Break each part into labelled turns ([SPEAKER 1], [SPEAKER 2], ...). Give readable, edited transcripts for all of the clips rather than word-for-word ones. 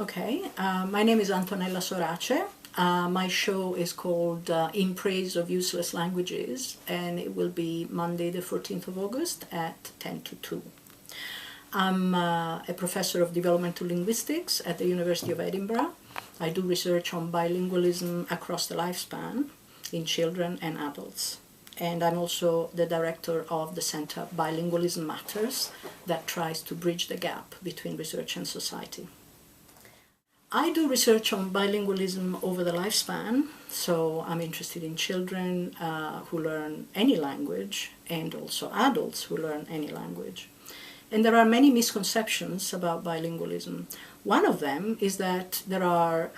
[SPEAKER 1] Okay, my name is Antonella Sorace. My show is called In Praise of Useless Languages, and it will be Monday the 14th of August at 10 to 2. I'm a professor of developmental linguistics at the University of Edinburgh. I do research on bilingualism across the lifespan in children and adults. And I'm also the director of the Center Bilingualism Matters that tries to bridge the gap between research and society. I do research on bilingualism over the lifespan, so I'm interested in children who learn any language and also adults who learn any language. And there are many misconceptions about bilingualism. One of them is that there are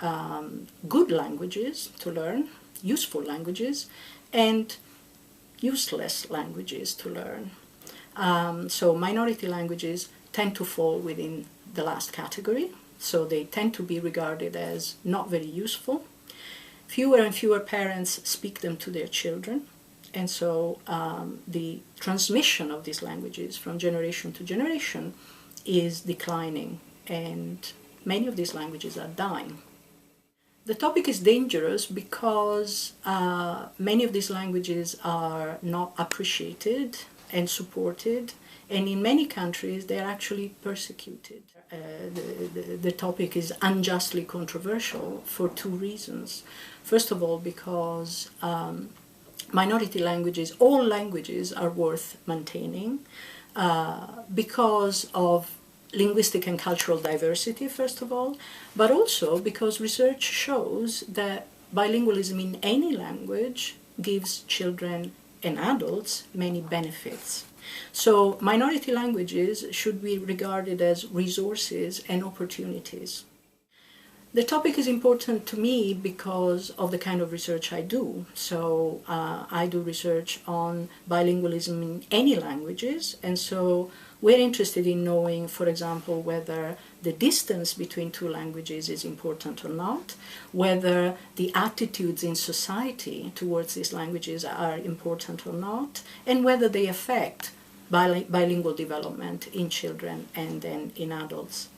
[SPEAKER 1] good languages to learn, useful languages, and useless languages to learn. So minority languages tend to fall within the last category. So they tend to be regarded as not very useful. Fewer and fewer parents speak them to their children. And so the transmission of these languages from generation to generation is declining, and many of these languages are dying. The topic is dangerous because many of these languages are not appreciated and supported, and in many countries they are actually persecuted. The topic is unjustly controversial for two reasons. First of all, because minority languages, all languages are worth maintaining because of linguistic and cultural diversity, first of all, but also because research shows that bilingualism in any language gives children and adults many benefits. So minority languages should be regarded as resources and opportunities. The topic is important to me because of the kind of research I do. So I do research on bilingualism in any languages, and so we're interested in knowing, for example, whether the distance between two languages is important or not, whether the attitudes in society towards these languages are important or not, and whether they affect bilingual development in children and then in adults.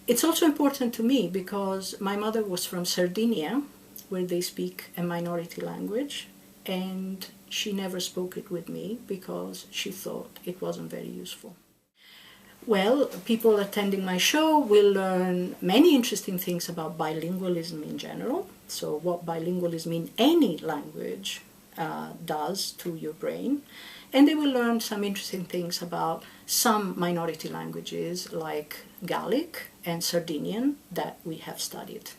[SPEAKER 1] It's also important to me because my mother was from Sardinia, where they speak a minority language, and she never spoke it with me because she thought it wasn't very useful. Well, people attending my show will learn many interesting things about bilingualism in general, so what bilingualism in any language does to your brain, and they will learn some interesting things about some minority languages like Gaelic and Sardinian that we have studied.